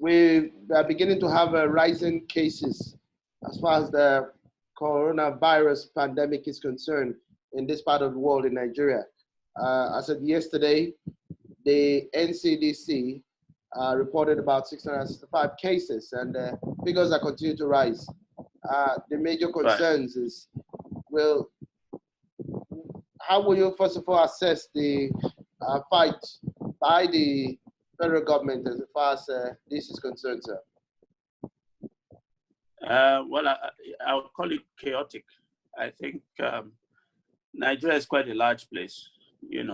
we are beginning to have rising cases as far as the coronavirus pandemic is concerned in this part of the world in Nigeria. As of yesterday, the NCDC reported about 665 cases, and figures are continuing to rise. The major concerns is, well, how will you first of all assess the fight by the federal government as far as this is concerned, sir? Well, I would call it chaotic. I think Nigeria is quite a large place,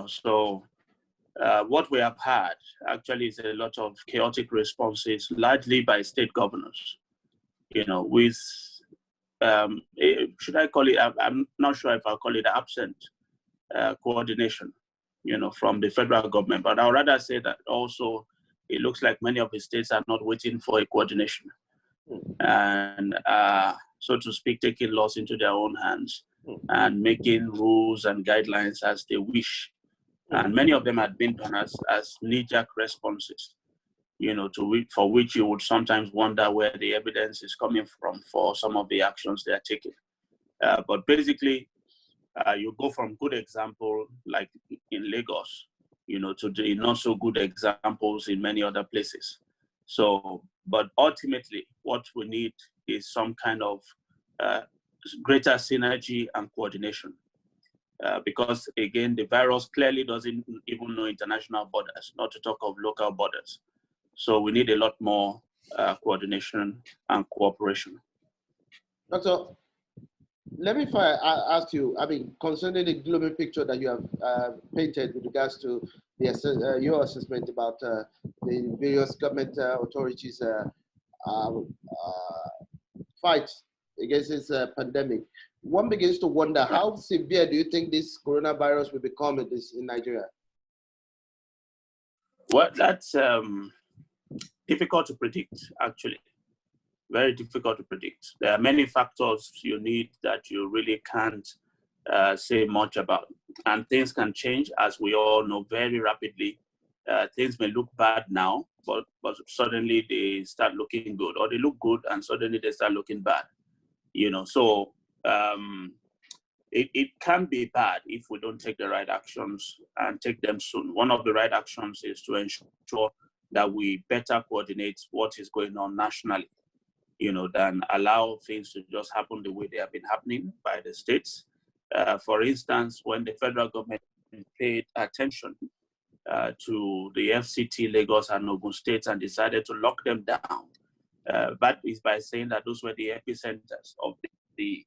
so what we have had actually is a lot of chaotic responses, largely by state governors, with, should I call it, I'm not sure if I'll call it absent coordination, from the federal government, but I would rather say that also it looks like many of the states are not waiting for a coordination and, so to speak, taking laws into their own hands and making rules and guidelines as they wish. And many of them had been done as knee-jerk responses, for which you would sometimes wonder where the evidence is coming from for some of the actions they are taking. But basically, you go from good example like in Lagos, to the not so good examples in many other places. So, but ultimately, what we need is some kind of greater synergy and coordination. Because again, the virus clearly doesn't even know international borders, not to talk of local borders. So we need a lot more coordination and cooperation. Doctor, let me ask you, concerning the global picture that you have painted with regards to the your assessment about the various government authorities' fight against this pandemic, one begins to wonder, how severe do you think this coronavirus will become in Nigeria? Well, that's difficult to predict, actually. Very difficult to predict. There are many factors you need that you really can't say much about. And things can change, as we all know, very rapidly. Things may look bad now, but suddenly they start looking good, or they look good and suddenly they start looking bad. So it can be bad if we don't take the right actions and take them soon. One of the right actions is to ensure that we better coordinate what is going on nationally, than allow things to just happen the way they have been happening by the states. For instance, when the federal government paid attention to the FCT, Lagos and Ogun states and decided to lock them down, that is by saying that those were the epicenters of the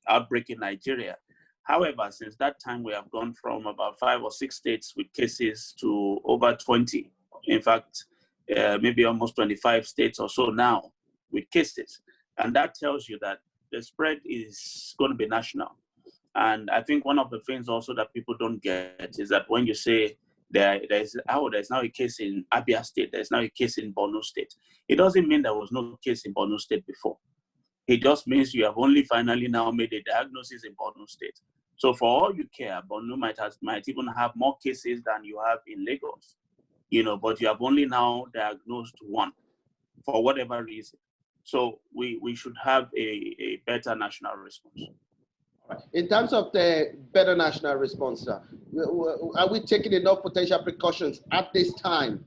outbreak in Nigeria. However, since that time, we have gone from about 5 or 6 states with cases to over 20. In fact, maybe almost 25 states or so now with cases. And that tells you that the spread is going to be national. And I think one of the things also that people don't get is that when you say there's now a case in Abia State, there's now a case in Borno State, it doesn't mean there was no case in Borno State before. It just means you have only finally now made a diagnosis in Borno State. So for all you care, Borno might even have more cases than you have in Lagos, but you have only now diagnosed one for whatever reason. So we should have a better national response. In terms of the better national response, sir, are we taking enough potential precautions at this time?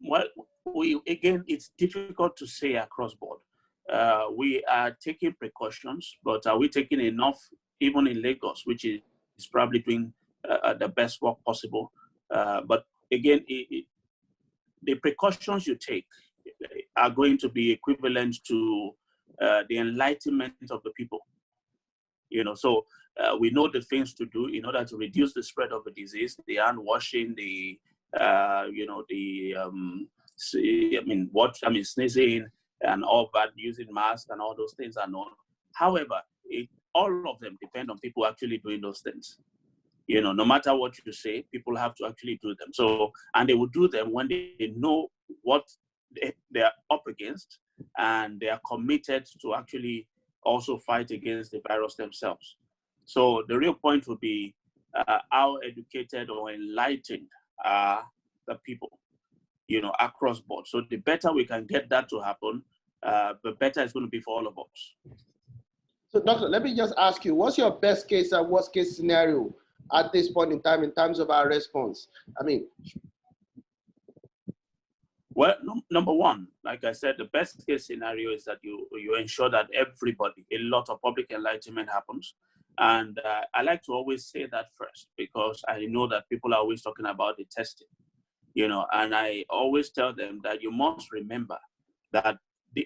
Well, again, it's difficult to say across board. We are taking precautions, but are we taking enough, even in Lagos, which is probably doing the best work possible? But again, the precautions you take are going to be equivalent to the enlightenment of the people. So we know the things to do in order to reduce the spread of the disease: the hand washing, sneezing and all that, using masks and all those things are known. However, all of them depend on people actually doing those things. No matter what you say, people have to actually do them. So, and they will do them when they know what they are up against, and they are committed to actually also fight against the virus themselves. So the real point would be how educated or enlightened are the people, across board. So the better we can get that to happen, the better it's going to be for all of us. So, Doctor, let me just ask you, what's your best case and worst case scenario at this point in time in terms of our response? I mean, well, number one, like I said, the best case scenario is that you ensure that a lot of public enlightenment happens. And I like to always say that first, because I know that people are always talking about the testing, and I always tell them that you must remember that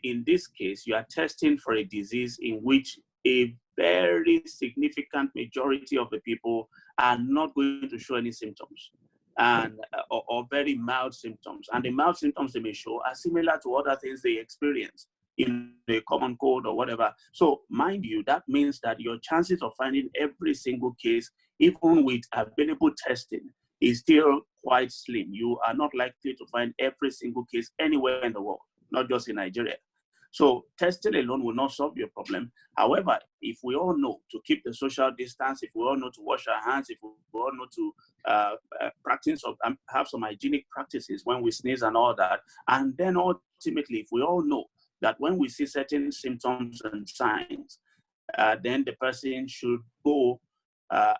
in this case, you are testing for a disease in which a very significant majority of the people are not going to show any symptoms, and or very mild symptoms. And the mild symptoms they may show are similar to other things they experience in the common cold or whatever. So mind you, that means that your chances of finding every single case, even with available testing, is still quite slim. You are not likely to find every single case anywhere in the world, not just in Nigeria. So testing alone will not solve your problem. However, if we all know to keep the social distance, if we all know to wash our hands, if we all know to practice or have some hygienic practices when we sneeze and all that, and then ultimately, if we all know that when we see certain symptoms and signs, then the person should go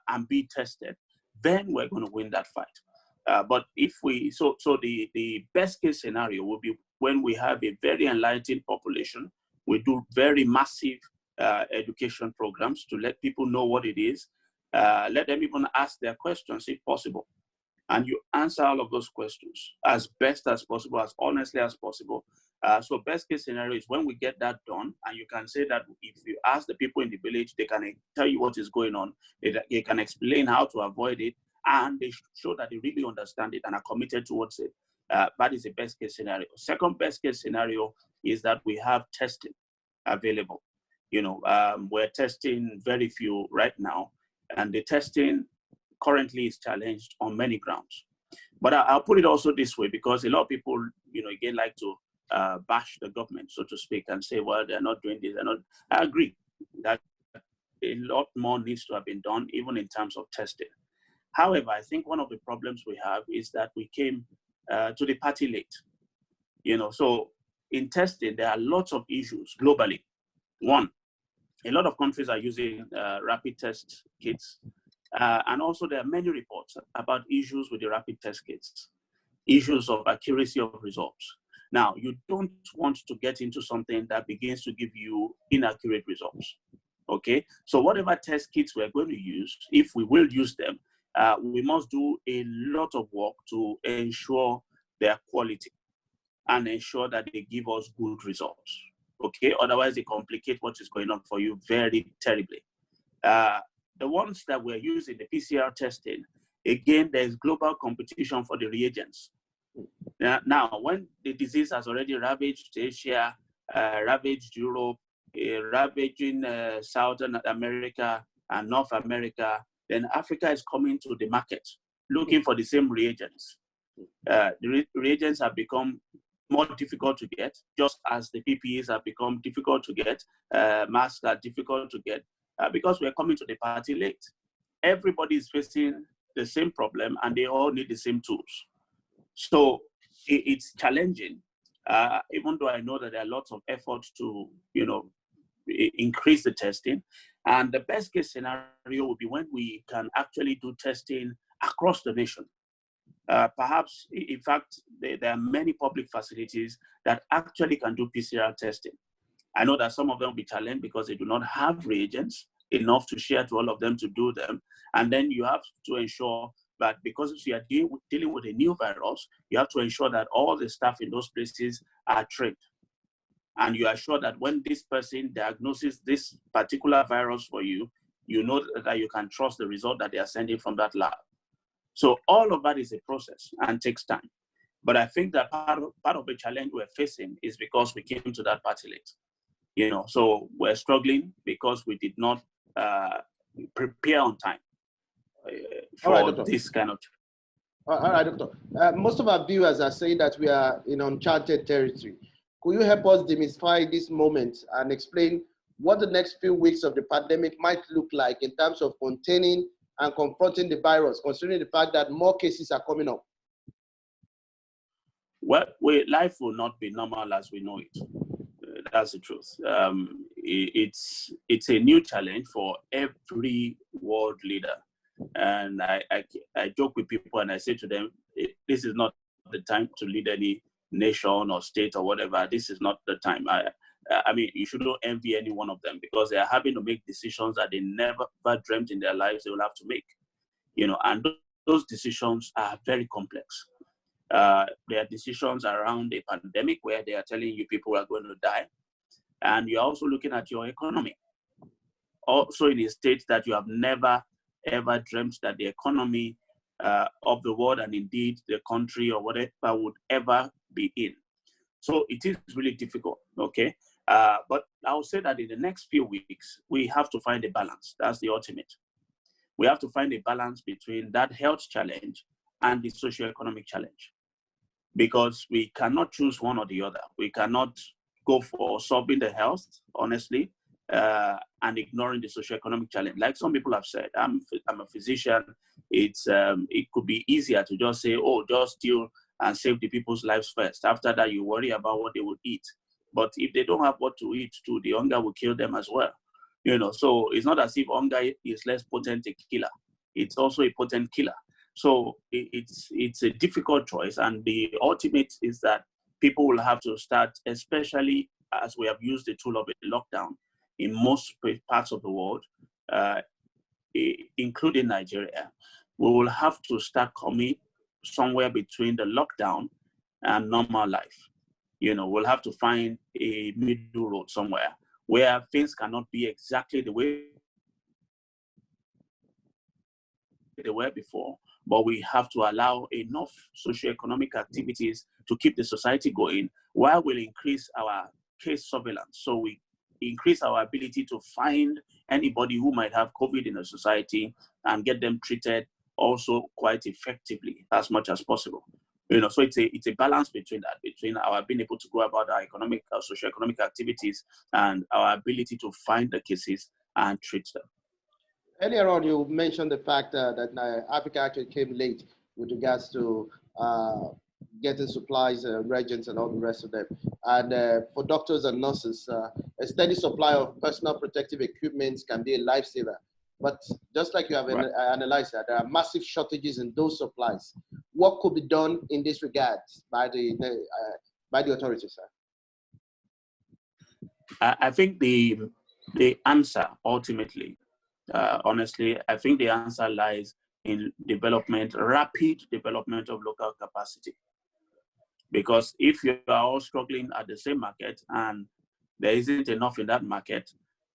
and be tested, then we're going to win that fight. But if the best case scenario will be when we have a very enlightened population. We do very massive education programs to let people know what it is. Let them even ask their questions if possible. And you answer all of those questions as best as possible, as honestly as possible. So best case scenario is when we get that done, and you can say that if you ask the people in the village, they can tell you what is going on. They can explain how to avoid it, and they show that they really understand it and are committed towards it. That is the best case scenario. Second best case scenario is that we have testing available. We're testing very few right now, and the testing currently is challenged on many grounds. But I'll put it also this way, because a lot of people, again, like to bash the government, so to speak, and say, well, they're not doing this. I agree that a lot more needs to have been done, even in terms of testing. However, I think one of the problems we have is that we came to the party late. So in testing, there are lots of issues globally. One, a lot of countries are using rapid test kits. And also there are many reports about issues with the rapid test kits, issues of accuracy of results. Now, you don't want to get into something that begins to give you inaccurate results, okay? So whatever test kits we're going to use, if we will use them, we must do a lot of work to ensure their quality and ensure that they give us good results, okay? Otherwise, they complicate what is going on for you very terribly. The ones that we're using, the PCR testing, again, there's global competition for the reagents. Now, when the disease has already ravaged Asia, ravaged Europe, ravaging Southern America and North America, then Africa is coming to the market looking for the same reagents. The reagents have become more difficult to get, just as the PPEs have become difficult to get, masks are difficult to get, because we're coming to the party late. Everybody is facing the same problem and they all need the same tools. So it's challenging, even though I know that there are lots of efforts to, increase the testing. And the best case scenario would be when we can actually do testing across the nation. Perhaps, in fact, there are many public facilities that actually can do PCR testing. I know that some of them will be challenged because they do not have reagents enough to share to all of them to do them. And then you have to ensure that because you are dealing with a new virus, you have to ensure that all the staff in those places are trained. And you are sure that when this person diagnoses this particular virus for you, you know that you can trust the result that they are sending from that lab. So all of that is a process and takes time. But I think that part of the challenge we're facing is because we came to that party late. So we're struggling because we did not prepare on time for this kind of. All right, Doctor. Most of our viewers are saying that we are in uncharted territory. Could you help us demystify this moment and explain what the next few weeks of the pandemic might look like in terms of containing and confronting the virus, considering the fact that more cases are coming up? well, life will not be normal as we know it. That's the truth. It's a new challenge for every world leader. And I joke with people and I say to them, this is not the time to lead any nation or state or whatever. This is not the time. I mean, you shouldn't envy any one of them because they are having to make decisions that they never dreamt in their lives they will have to make. And those decisions are very complex. There are decisions around a pandemic where they are telling you people are going to die. And you're also looking at your economy. Also in a state that you have never, ever dreamt that the economy of the world and indeed the country or whatever would ever be in. So it is really difficult, okay? But I would say that in the next few weeks, we have to find a balance. That's the ultimate. We have to find a balance between that health challenge and the socio-economic challenge, because we cannot choose one or the other. We cannot go for solving the health, honestly, and ignoring the socio-economic challenge. Like some people have said, I'm a physician. It could be easier to just say, oh, just deal and save the people's lives first. After that, you worry about what they would eat. But if they don't have what to eat too, the hunger will kill them as well. So it's not as if hunger is less potent a killer. It's also a potent killer. So it's a difficult choice. And the ultimate is that people will have to start, especially as we have used the tool of a lockdown in most parts of the world, including Nigeria. We will have to start coming somewhere between the lockdown and normal life. We'll have to find a middle road somewhere where things cannot be exactly the way they were before, but we have to allow enough socioeconomic activities to keep the society going, while we'll increase our case surveillance. So we increase our ability to find anybody who might have COVID in the society and get them treated also quite effectively as much as possible. So it's a balance between our being able to go about our socioeconomic activities and our ability to find the cases and treat them. Earlier on, you mentioned the fact that Africa actually came late with regards to getting supplies, reagents, and all the rest of them. And for doctors and nurses, a steady supply of personal protective equipment can be a lifesaver. But just like you have analyzed that, there are massive shortages in those supplies. What could be done in this regard by the authorities, sir? I think the answer ultimately, honestly, I think the answer lies in rapid development of local capacity. Because if you are all struggling at the same market and there isn't enough in that market,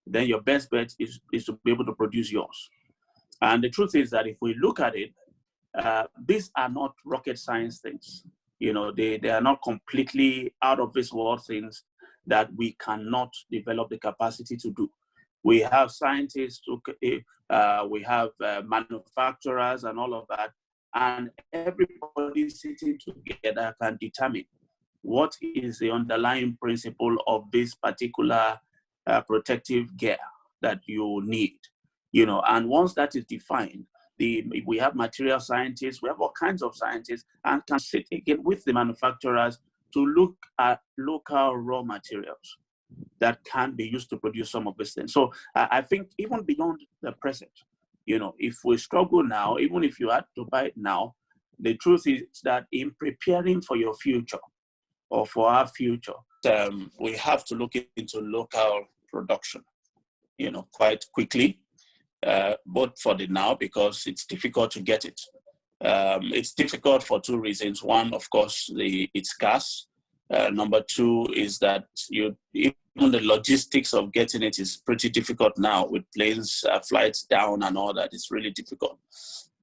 then your best bet is to be able to produce yours. And the truth is that if we look at it, these are not rocket science things. They are not completely out of this world things that we cannot develop the capacity to do. We have scientists, we have manufacturers and all of that, and everybody sitting together can determine what is the underlying principle of this particular protective gear that you need. And once that is defined, we have material scientists, we have all kinds of scientists, and can sit again with the manufacturers to look at local raw materials that can be used to produce some of these things. So I think even beyond the present, if we struggle now, even if you had to buy it now, the truth is that in preparing for your future or for our future, we have to look into local production, quite quickly, both for the now, because it's difficult to get it. It's difficult for two reasons. One, of course, it's scarce. Number two is that even the logistics of getting it is pretty difficult now with planes, flights down and all that. It's really difficult.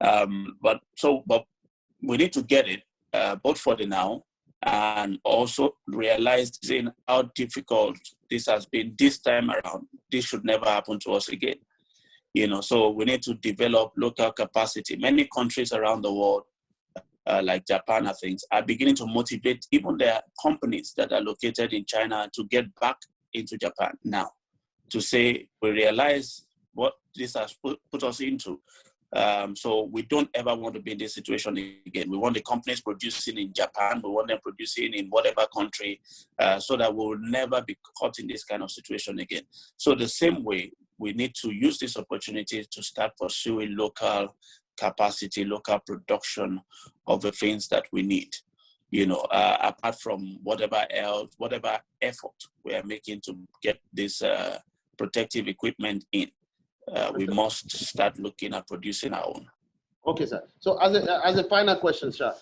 But we need to get it, both for the now and also realizing how difficult this has been this time around. This should never happen to us again. So we need to develop local capacity. Many countries around the world, like Japan and things, are beginning to motivate even their companies that are located in China to get back into Japan now, to say, we realize what this has put us into. So we don't ever want to be in this situation again. We want the companies producing in Japan, we want them producing in whatever country, so that we'll never be caught in this kind of situation again. So the same way, we need to use this opportunity to start pursuing local capacity, local production of the things that we need. Apart from whatever else, whatever effort we are making to get this protective equipment in. We must start looking at producing our own. Okay, sir. So as a final question, sir,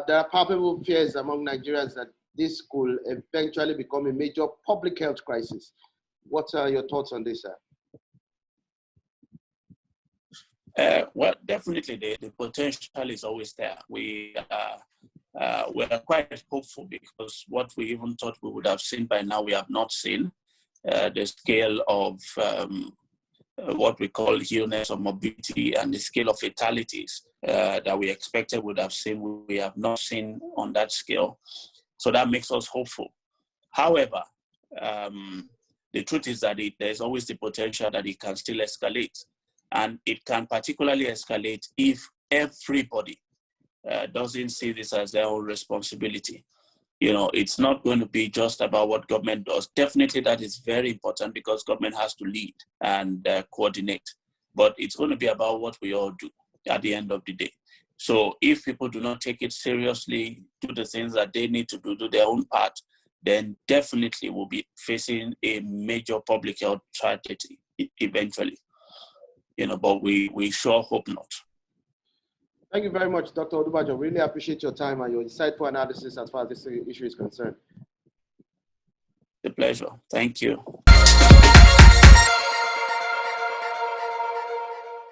there are palpable fears among Nigerians that this could eventually become a major public health crisis. What are your thoughts on this, sir? Well, definitely the potential is always there. We're quite hopeful because what we even thought we would have seen by now, we have not seen. The scale of what we call illness or morbidity and the scale of fatalities that we expected would have seen, we have not seen on that scale. So that makes us hopeful. However, the truth is that there's always the potential that it can still escalate. And it can particularly escalate if everybody doesn't see this as their own responsibility. It's not going to be just about what government does. Definitely that is very important because government has to lead and coordinate. But it's going to be about what we all do at the end of the day. So if people do not take it seriously, do the things that they need to do their own part, then definitely we'll be facing a major public health tragedy eventually. But we sure hope not. Thank you very much, Dr. Odubajo. Really appreciate your time and your insightful analysis as far as this issue is concerned. It's a pleasure. Thank you.